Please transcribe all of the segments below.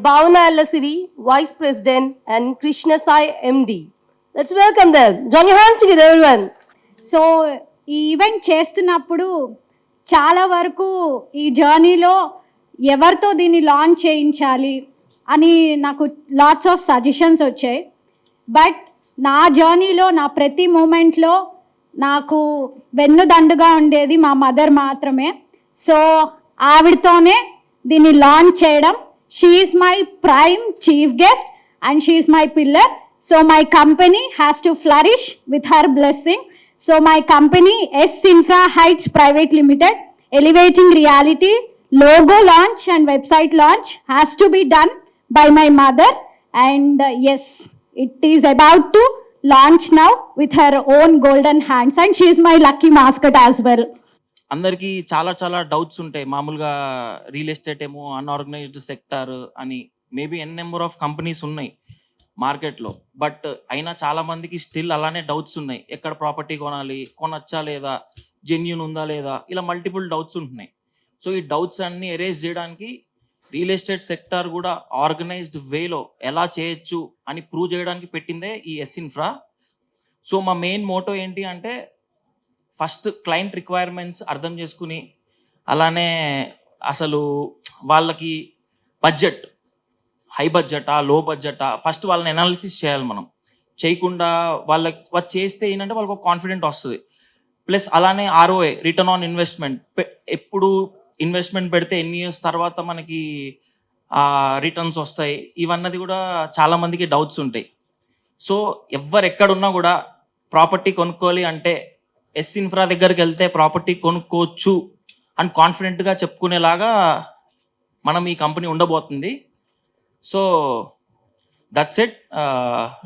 Bhavana Allasiri, Vice President, and Krishna Sai, MD. Let's welcome them. Join your hands together, everyone. So ఈ event చేస్తున్నప్పుడు చాలా వరకు ఈ జర్నీలో ఎవరితో దీన్ని లాంచ్ చేయించాలి అని నాకు లాట్స్ ఆఫ్ సజెషన్స్ వచ్చాయి. బట్ నా జర్నీలో నా ప్రతి మూమెంట్లో నాకు వెన్నుదండుగా ఉండేది మా మదర్ మాత్రమే. సో ఆవిడతోనే దీన్ని లాంచ్ చేయడం. She is my prime chief guest and she is my pillar. So my company has to flourish with her blessing. So my company S Infra Heights Private Limited, elevating reality, logo launch and website launch has to be done by my mother, and yes, it is about to launch now with her own golden hands, and she is my lucky mascot as well. అందరికీ చాలా చాలా doubts ఉంటాయి. మామూలుగా real estate ఏమో unorganised sector అని maybe N number of companies ఉన్నాయి మార్కెట్లో. But అయినా చాలా మందికి స్టిల్ అలానే డౌట్స్ ఉన్నాయి. ఎక్కడ ప్రాపర్టీ కొనాలి, కొనొచ్చా లేదా, జెన్యూన్ ఉందా లేదా, ఇలా మల్టిపుల్ డౌట్స్ ఉంటున్నాయి. సో ఈ డౌట్స్ అన్నీ ఎరేజ్ చేయడానికి రియల్ ఎస్టేట్ సెక్టార్ కూడా ఆర్గనైజ్డ్ వేలో ఎలా చేయొచ్చు అని ప్రూవ్ చేయడానికి పెట్టిందే ఈ ఎస్ ఇన్ఫ్రా. సో మా మెయిన్ మోటో ఏంటి అంటే ఫస్ట్ క్లయింట్ రిక్వైర్మెంట్స్ అర్థం చేసుకుని, అలానే అసలు వాళ్ళకి బడ్జెట్ హై బడ్జెటా లో బడ్జెటా ఫస్ట్ వాళ్ళని అనాలిసిస్ చేయాలి. మనం చేయకుండా వాళ్ళకి చేస్తే ఏంటంటే వాళ్ళకి ఒక కాన్ఫిడెంట్ వస్తుంది. ప్లస్ అలానే ఆర్ఓఏ, రిటర్న్ ఆన్ ఇన్వెస్ట్మెంట్, ఎప్పుడు ఇన్వెస్ట్మెంట్ పెడితే ఎన్ని ఇయర్స్ తర్వాత మనకి రిటర్న్స్ వస్తాయి, ఇవన్నది కూడా చాలామందికి డౌట్స్ ఉంటాయి. సో ఎవరు ఎక్కడున్నా కూడా ప్రాపర్టీ కొనుక్కోవాలి అంటే ఎస్ ఇన్ఫ్రా దగ్గరికి వెళ్తే ప్రాపర్టీ కొనుక్కోవచ్చు అని కాన్ఫిడెంట్గా చెప్పుకునేలాగా మనం ఈ కంపెనీ ఉండబోతుంది. So that's it,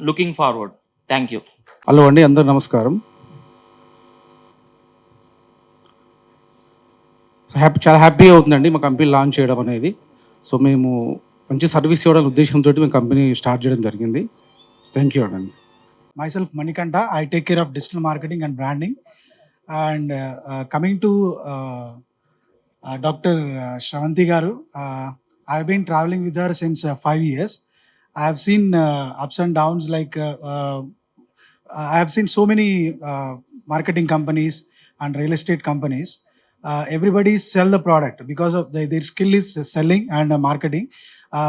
looking forward. Thank you. Hello అండి, అందరు నమస్కారం. చాలా హ్యాపీగా అవుతుందండి మా కంపెనీ లాంచ్ చేయడం అనేది. సో మేము మంచి సర్వీస్ ఇవ్వడం ఉద్దేశంతో మేము కంపెనీ స్టార్ట్ చేయడం జరిగింది. థ్యాంక్ యూ అండి. Myself Manikanta, I take care of digital marketing and branding. And coming to Dr. Shravanti Garu, I've been traveling with her since 5 years. I have seen ups and downs, like I have seen so many marketing companies and real estate companies. Everybody sell the product because of their skill is selling and marketing.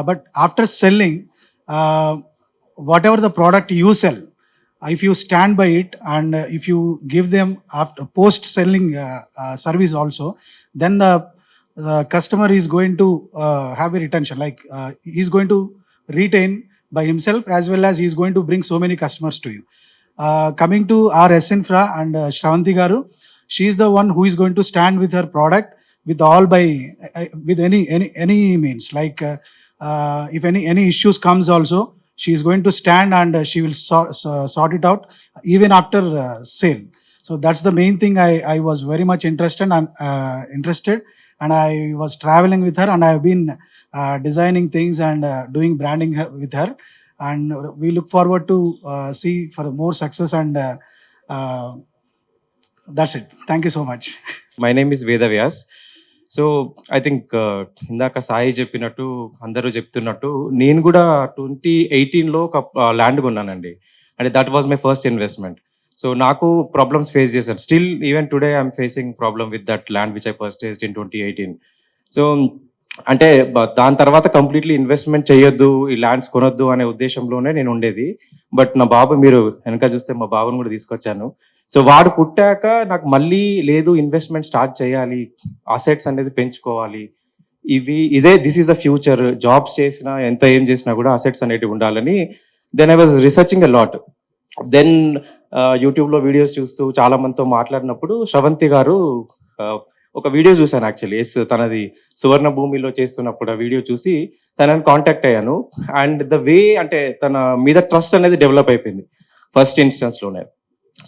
But after selling, whatever the product you sell, if you stand by it and if you give them after post selling service also, then the customer is going to have a retention, like he's going to retain by himself, as well as he's going to bring so many customers to you. Coming to our S Infra and Shravanti Garu, she is the one who is going to stand with her product with all by with any means, like if any issues comes also, she is going to stand and she will sort it out even after sale. So that's the main thing. I was very much interested and I was traveling with her, and I have been designing things and doing branding with her, and we look forward to see for more success, and that's it. Thank you so much. My name is Veda Vyas. So I think ఇందాక సాయి చెప్పినట్టు, అందరూ చెప్తున్నట్టు, నేను కూడా 2018లో ఒక land కొన్నానండి. అంటే that was my first investment. So నాకు problems face చేశాను. Still even today I'm facing problem with that land which I purchased in 2018. So అంటే దాని తర్వాత కంప్లీట్లీ ఇన్వెస్ట్మెంట్ చేయొద్దు, ఈ ల్యాండ్స్ కొనొద్దు అనే ఉద్దేశంలోనే నేను ఉండేది. బట్ నా బాబు, మీరు వెనక చూస్తే మా బాబుని కూడా తీసుకొచ్చాను. సో వాడు పుట్టాక నాకు మళ్ళీ లేదు, ఇన్వెస్ట్మెంట్ స్టార్ట్ చేయాలి, అసెట్స్ అనేది పెంచుకోవాలి, this is a future, jobs చేసినా ఎంత ఏం చేసినా కూడా అసెట్స్ అనేటివి ఉండాలని then I was researching a lot. Then యూట్యూబ్లో వీడియోస్ చూస్తూ చాలా మందితో మాట్లాడినప్పుడు శ్రవంతి గారు ఒక వీడియో చూశాను. యాక్చువల్లీ తనది సువర్ణ భూమిలో చేస్తున్నప్పుడు ఆ వీడియో చూసి తనని కాంటాక్ట్ అయ్యాను. అండ్ ద వే, అంటే తన మీద ట్రస్ట్ అనేది డెవలప్ అయిపోయింది ఫస్ట్ ఇన్స్టెన్స్లోనే.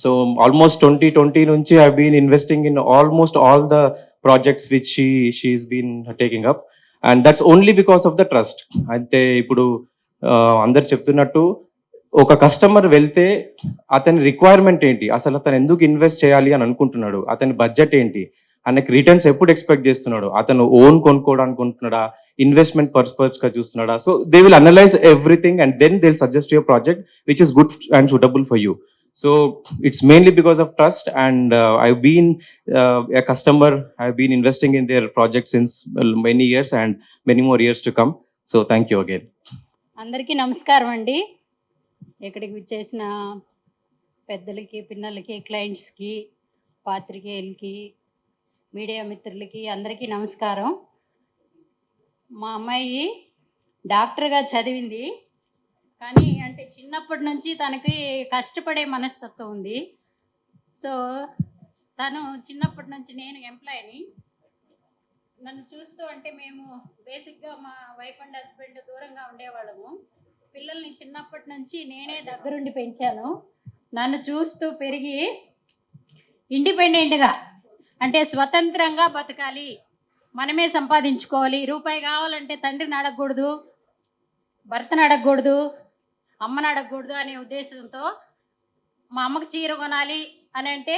సో ఆల్మోస్ట్ 2020 నుంచి I been investing in almost all the projects which she's been taking up, and that's only because of the trust. అంటే ఇప్పుడు అందరు చెప్తున్నట్టు ఒక కస్టమర్ వెళ్తే అతని రిక్వైర్మెంట్ ఏంటి, అసలు అతను ఎందుకు ఇన్వెస్ట్ చేయాలి అని అనుకుంటున్నాడు, అతని బడ్జెట్ ఏంటి, ఆయనకి రిటర్న్స్ ఎప్పుడు ఎక్స్పెక్ట్ చేస్తున్నాడు, అతను ఓన్ కొనుక్కోవడానుకుంటున్నాడా, ఇన్వెస్ట్మెంట్ పర్పస్ గా చూస్తున్నాడా. So they will analyse everything and then they will suggest your project which is good and suitable for you. So it's mainly because of trust, and I've been a customer. I've been investing in their project since many years and many more years to come. So thank you again. అందరికీ నమస్కారం అండి. ఇక్కడికి విచ్చేసిన పెద్దలకి, పిన్నలకి, క్లయింట్స్కి, పాత్రికేయులకి, media మిత్రులకి అందరికీ నమస్కారం. మా అమ్మాయి డాక్టర్గా చదివింది, కానీ అంటే చిన్నప్పటి నుంచి తనకి కష్టపడే మనస్తత్వం ఉంది. సో తను చిన్నప్పటి నుంచి, నేను ఎంప్లాయీని, నన్ను చూస్తూ అంటే మేము బేసిక్గా మా వైఫ్ అండ్ హస్బెండ్ దూరంగా ఉండేవాళ్ళము. పిల్లల్ని చిన్నప్పటి నుంచి నేనే దగ్గరుండి పెంచాను. నన్ను చూస్తూ పెరిగి ఇండిపెండెంట్గా అంటే స్వతంత్రంగా బతకాలి, మనమే సంపాదించుకోవాలి, రూపాయి కావాలంటే తండ్రిని అడగకూడదు, భర్తను అడగకూడదు, అమ్మని అడగకూడదు అనే ఉద్దేశంతో మా అమ్మకి చీర కొనాలి అని అంటే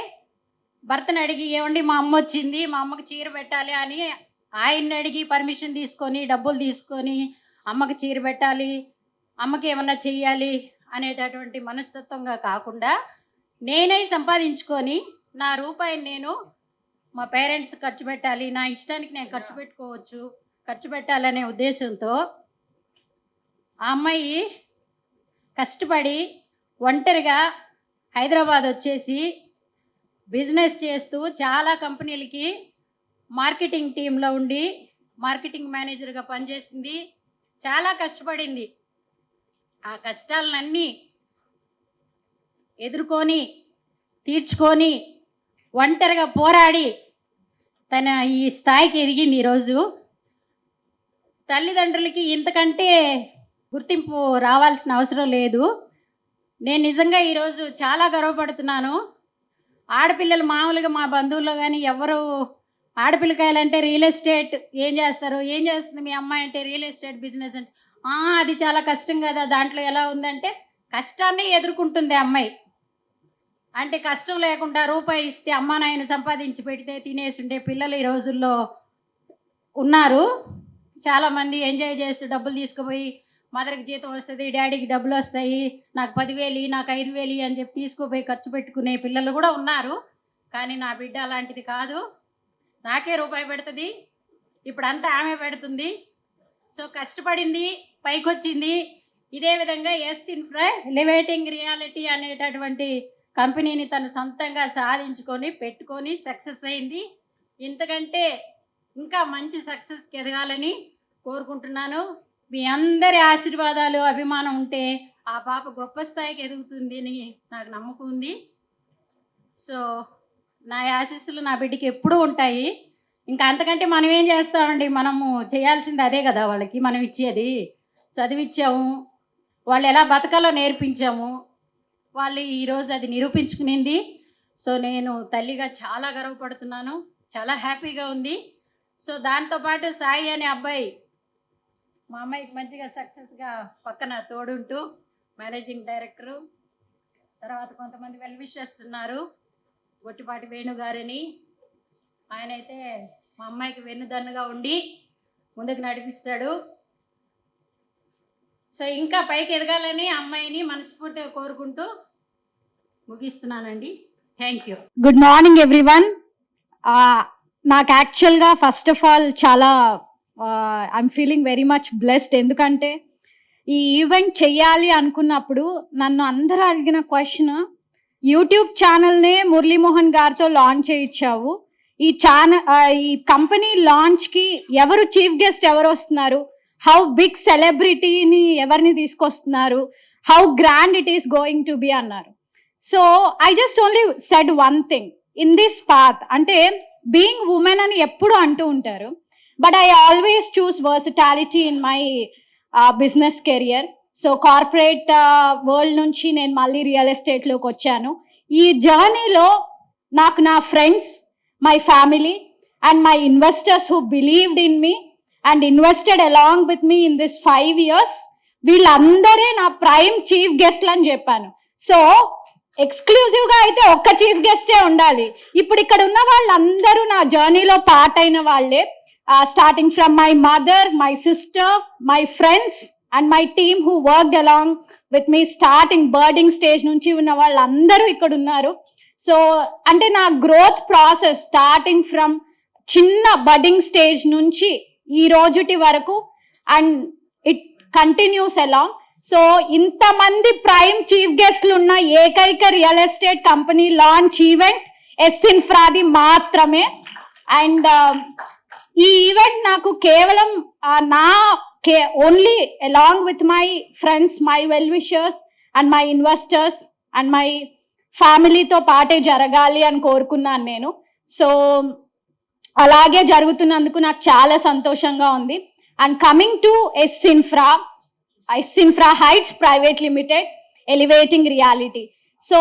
భర్తను అడిగి, ఏమండి మా అమ్మ వచ్చింది, మా అమ్మకి చీర పెట్టాలి అని ఆయన్ని అడిగి పర్మిషన్ తీసుకొని డబ్బులు తీసుకొని అమ్మకి చీర పెట్టాలి, అమ్మకి ఏమన్నా చెయ్యాలి అనేటటువంటి మనస్తత్వంగా కాకుండా నేనే సంపాదించుకొని నా రూపాయిని నేను మా పేరెంట్స్ ఖర్చు పెట్టాలి, నా ఇష్టానికి నేను ఖర్చు పెట్టుకోవచ్చు, ఖర్చు పెట్టాలనే ఉద్దేశంతో ఆ అమ్మాయి కష్టపడి ఒంటరిగా హైదరాబాద్ వచ్చేసి బిజినెస్ చేస్తూ చాలా కంపెనీలకి మార్కెటింగ్ టీంలో ఉండి మార్కెటింగ్ మేనేజర్గా పనిచేసింది. చాలా కష్టపడింది. ఆ కష్టాలన్నీ ఎదుర్కొని తీర్చుకొని ఒంటరిగా పోరాడి తన ఈ స్థాయికి ఎదిగింది. ఈరోజు తల్లిదండ్రులకి ఇంతకంటే గుర్తింపు రావాల్సిన అవసరం లేదు. నేను నిజంగా ఈరోజు చాలా గర్వపడుతున్నాను. ఆడపిల్లలు మామూలుగా మా బంధువుల్లో కానీ ఎవరు ఆడపిల్లకాయలంటే రియల్ ఎస్టేట్ ఏం చేస్తారు, ఏం చేస్తుంది మీ అమ్మాయి అంటే రియల్ ఎస్టేట్ బిజినెస్ అంటే అది చాలా కష్టం కదా, దాంట్లో ఎలా ఉందంటే కష్టాన్ని ఎదుర్కొంటుంది అమ్మాయి. అంటే కష్టం లేకుండా రూపాయి ఇస్తే అమ్మా నాయన సంపాదించి పెడితే తినేసి ఉండే పిల్లలు ఈ రోజుల్లో ఉన్నారు. చాలామంది ఎంజాయ్ చేస్తూ డబ్బులు తీసుకుపోయి మదర్కి జీతం వస్తుంది, డాడీకి డబ్బులు వస్తాయి, నాకు 10,000 నాకు 5,000 అని చెప్పి తీసుకుపోయి ఖర్చు పెట్టుకునే పిల్లలు కూడా ఉన్నారు. కానీ నా బిడ్డ అలాంటిది కాదు, నాకే రూపాయి పెడుతుంది, ఇప్పుడు అంతా ఆమె పెడుతుంది. సో కష్టపడింది, పైకి వచ్చింది. ఇదే విధంగా ఎస్ ఇన్ఫ్రా ఎలివేటింగ్ రియాలిటీ అనేటటువంటి కంపెనీని తను సొంతంగా సాధించుకొని పెట్టుకొని సక్సెస్ అయింది. ఇంతకంటే ఇంకా మంచి సక్సెస్కి ఎదగాలని కోరుకుంటున్నాను. మీ అందరి ఆశీర్వాదాలు, అభిమానం ఉంటే ఆ పాప గొప్ప స్థాయికి ఎదుగుతుంది అని నాకు నమ్మకం ఉంది. సో నా ఆశీస్సులు నా బిడ్డకి ఎప్పుడూ ఉంటాయి. ఇంకా అంతకంటే మనం ఏం చేస్తామండి, మనము చేయాల్సింది అదే కదా వాళ్ళకి మనం ఇచ్చేది. చదివించాము, వాళ్ళు ఎలా బతకాలో నేర్పించాము, వాళ్ళు ఈరోజు అది నిరూపించుకునింది. సో నేను తల్లిగా చాలా గర్వపడుతున్నాను, చాలా హ్యాపీగా ఉంది. సో దాంతోపాటు సాయి అనే అబ్బాయి మా అమ్మాయికి మంచిగా సక్సెస్గా పక్కన తోడుంటూ మేనేజింగ్ డైరెక్టరు, తర్వాత కొంతమంది వెల్ విషర్స్ ఉన్నారు, గొట్టిపాటి వేణుగారని, ఆయన అయితే మా అమ్మాయికి వెన్నుదన్నుగా ఉండి ముందుకు నడిపిస్తాడు. సో ఇంకా పైకి ఎదగాలని అమ్మాయిని మనస్ఫూర్తిగా కోరుకుంటూ ముగిస్తున్నానండి. Thank you. Good morning everyone. నాకు యాక్చువల్గా ఫస్ట్ ఆఫ్ ఆల్ చాలా I'm feeling very much blessed. ఎందుకంటే ఈ ఈవెంట్ చెయ్యాలి అనుకున్నప్పుడు నన్ను అందరూ అడిగిన క్వశ్చన్, యూట్యూబ్ ఛానల్నే మురళీమోహన్ గారితో లాంచ్ చేయించావు, ఈ కంపెనీ లాంచ్కి ఎవరు చీఫ్ గెస్ట్ ఎవరు వస్తున్నారు, హౌ బిగ్ సెలబ్రిటీని ఎవరిని తీసుకొస్తున్నారు, how grand it is going to be అన్నారు. So I just only said one thing in this path, అంటే బీయింగ్ ఉమెన్ అని ఎప్పుడు అంటూ ఉంటారు, but I always choose versatility in my business career. So corporate world నుంచి నేను మళ్ళీ real ఎస్టేట్లోకి వచ్చాను. ఈ జర్నీలో నాకు నా friends, my family and my investors who believed in me and invested along with me in this 5 years, వీళ్ళందరే నా prime chief గెస్ట్లు అని చెప్పాను. సో ఎక్స్క్లూజివ్గా అయితే ఒక్క చీఫ్ గెస్టే ఉండాలి. ఇప్పుడు ఇక్కడ ఉన్న వాళ్ళందరూ నా జర్నీలో పార్ట్ అయిన వాళ్ళే. Starting from my mother, my sister, my friends and my team who worked along with me starting budding stage నుంచి ఉన్న వాళ్ళందరూ ఇక్కడ ఉన్నారు. సో అంటే నా గ్రోత్ ప్రాసెస్ స్టార్టింగ్ ఫ్రమ్ చిన్న బడ్డింగ్ స్టేజ్ నుంచి ఈ రోజుటి వరకు and it continues along. So ఇంతమంది ప్రైమ్ చీఫ్ గెస్ట్లు ఉన్న ఏకైక real estate company launch event ఎస్ఇన్ఫ్రాది మాత్రమే. అండ్ ఈ ఈవెంట్ నాకు కేవలం only along with my friends, my well wishers and my investors and my ఫ్యామిలీతో పాటే జరగాలి అని కోరుకున్నాను నేను. సో అలాగే జరుగుతున్నందుకు నాకు చాలా సంతోషంగా ఉంది. And coming to S Infra Heights Private Limited elevating reality. So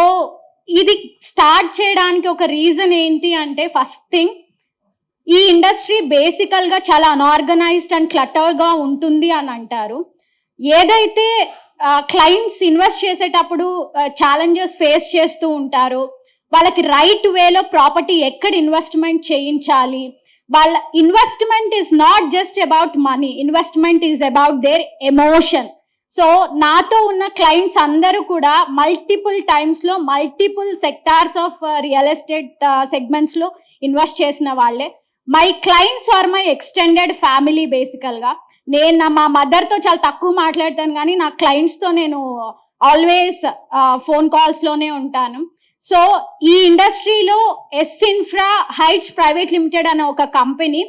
ఇది స్టార్ట్ చేయడానికి ఒక రీజన్ ఏంటి అంటే, ఫస్ట్ థింగ్ ఈ ఇండస్ట్రీ బేసికల్గా చాలా అన్ఆర్గనైజ్డ్ అండ్ క్లటర్గా ఉంటుంది అని అంటారు. ఏదైతే క్లయింట్స్ ఇన్వెస్ట్ చేసేటప్పుడు ఛాలెంజెస్ ఫేస్ చేస్తూ ఉంటారు, వాళ్ళకి రైట్ వేలో ప్రాపర్టీ ఎక్కడ ఇన్వెస్ట్మెంట్ చేయించాలి, వాళ్ళ investment is not just about money, investment is about their emotion. So నాతో ఉన్న క్లయింట్స్ అందరూ కూడా మల్టిపుల్ టైమ్స్లో multiple sectors of real estate సెగ్మెంట్స్లో ఇన్వెస్ట్ చేసిన వాళ్ళే. My clients are my extended family. బేసికల్గా నేను మా మదర్తో చాలా తక్కువ మాట్లాడతాను, కానీ నా క్లయింట్స్తో నేను ఆల్వేస్ ఫోన్ కాల్స్లోనే ఉంటాను. సో ఈ ఇండస్ట్రీలో ఎస్ఇన్ఫ్రా హైట్స్ ప్రైవేట్ లిమిటెడ్ అనే ఒక కంపెనీ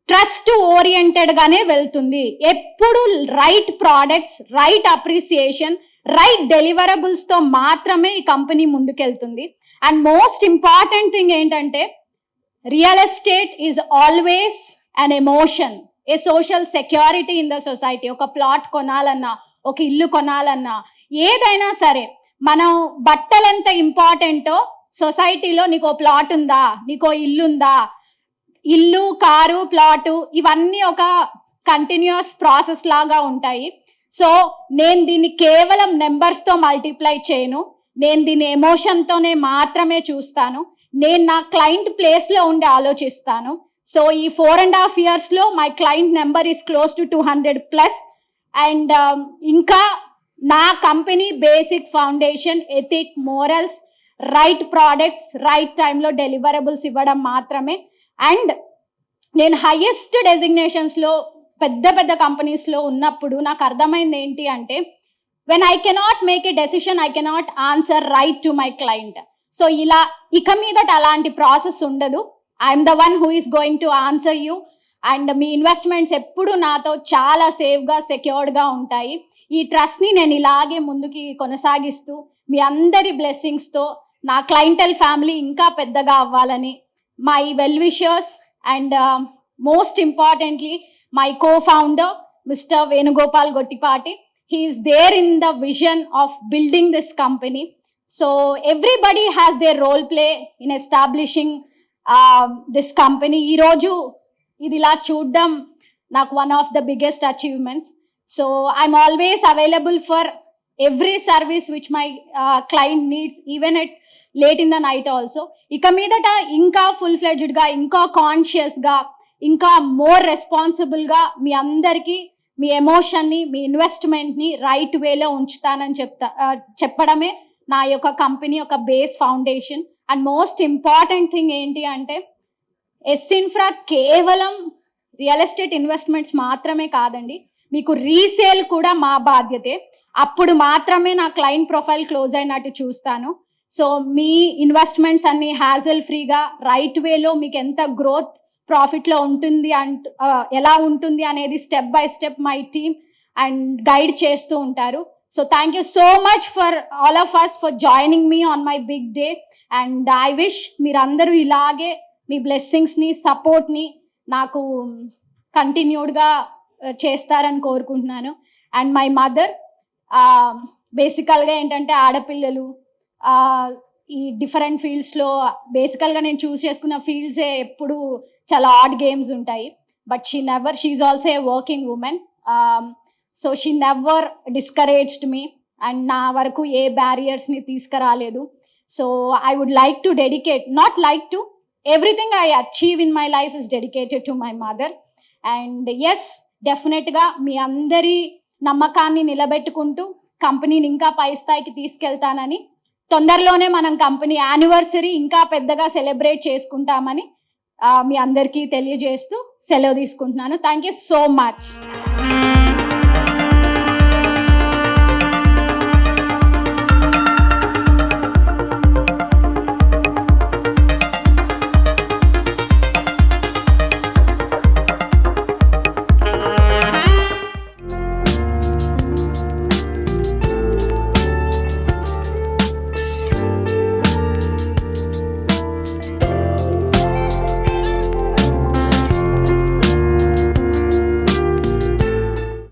ట్రస్ట్ ఓరియంటెడ్గానే వెళ్తుంది. ఎప్పుడు right products, right appreciation, right డెలివరబుల్స్తో మాత్రమే ఈ కంపెనీ ముందుకెళ్తుంది. అండ్ మోస్ట్ ఇంపార్టెంట్ థింగ్ ఏంటంటే, real estate is always an emotion, a social security in the society. ఒక ప్లాట్ కొనాలన్నా, ఒక ఇల్లు కొనాలన్నా, ఏదైనా సరే, మనం బట్టలు ఎంత ఇంపార్టెంటో సొసైటీలో నీకో ప్లాట్ ఉందా, నీకో ఇల్లు ఉందా, ఇల్లు, కారు, ప్లాటు ఇవన్నీ ఒక కంటిన్యూస్ ప్రాసెస్ లాగా ఉంటాయి. సో నేను దీన్ని కేవలం నెంబర్స్తో మల్టిప్లై చేయను, నేను దీన్ని ఎమోషన్తోనే మాత్రమే చూస్తాను. నేను నా క్లయింట్ ప్లేస్లో ఉండి ఆలోచిస్తాను. సో ఈ 4.5 yearsలో my client number is close to 200+. And ఇంకా నా company basic foundation ethic, morals, right products, right టైంలో డెలివరబుల్స్ ఇవ్వడం మాత్రమే. అండ్ నేను హైయెస్ట్ డెసిగ్నేషన్స్లో పెద్ద పెద్ద కంపెనీస్లో ఉన్నప్పుడు నాకు అర్థమైంది ఏంటి అంటే, when I cannot make a decision, I cannot answer right to my client. So ఇలా ఇక మీదట అలాంటి ప్రాసెస్ ఉండదు. I'm the one who is going to answer you. And me investments ఎప్పుడు నాతో చాలా సేఫ్గా, సెక్యూర్డ్గా ఉంటాయి. ఈ ట్రస్ట్ని నేను ఇలాగే ముందుకి కొనసాగిస్తూ మీ అందరి బ్లెస్సింగ్స్తో నా క్లయింటెల్ ఫ్యామిలీ ఇంకా పెద్దగా అవ్వాలని, my well wishers and most importantly my co-founder Mr. Venugopal Gottipati, he is there in the vision of building this company. So everybody has their role play in establishing this company. Ee roju idila chuddam నాకు one of the biggest achievements. So I'm always available for every service which my client needs, even at late in the night also. ఇక మీదట ఇంకా full-fledgedగా, ఇంకా కాన్షియస్గా, ఇంకా more రెస్పాన్సిబుల్గా మీ అందరికీ మీ ఎమోషన్ని, మీ ఇన్వెస్ట్మెంట్ని right వేలో ఉంచుతానని చెప్పడమే నా యొక్క కంపెనీ యొక్క base foundation. And most important thing ఏంటి అంటే, ఎస్ఇన్ఫ్రా కేవలం రియల్ ఎస్టేట్ ఇన్వెస్ట్మెంట్స్ మాత్రమే కాదండి, మీకు రీసేల్ కూడా మా బాధ్యతే. అప్పుడు మాత్రమే నా క్లయింట్ ప్రొఫైల్ క్లోజ్ అయినట్టు చూస్తాను. సో మీ ఇన్వెస్ట్మెంట్స్ అన్ని హ్యాజల్ ఫ్రీగా, రైట్ వేలో మీకు ఎంత గ్రోత్, ప్రాఫిట్లో ఉంటుంది ఎలా ఉంటుంది అనేది step by step my team and guide చేస్తూ ఉంటారు. So thank you so much for all of us for joining me on my big day. And I wish మీరందరూ ఇలాగే మీ బ్లెస్సింగ్స్ని, సపోర్ట్ని నాకు కంటిన్యూడ్గా చేస్తారని కోరుకుంటున్నాను. అండ్ మై మదర్, బేసికల్గా ఏంటంటే ఆడపిల్లలు ఈ డిఫరెంట్ ఫీల్డ్స్లో బేసికల్గా నేను చూస్ చేసుకున్న ఫీల్డ్సే ఎప్పుడు చాలా ఆడ్ గేమ్స్ ఉంటాయి. But she's also a working woman. So she never discouraged me and నా వరకు ఏ బ్యారియర్స్ని తీసుకురాలేదు. So I would like to dedicate, not like to, everything I achieve in my life is dedicated to my mother. And yes, డెఫినెట్గా మీ అందరి నమ్మకాన్ని నిలబెట్టుకుంటూ కంపెనీని ఇంకా పై స్థాయికి తీసుకెళ్తానని, తొందరలోనే మనం కంపెనీ యానివర్సరీ ఇంకా పెద్దగా సెలబ్రేట్ చేసుకుంటామని మీ అందరికీ తెలియజేస్తూ సెలవు తీసుకుంటున్నాను. Thank you so much.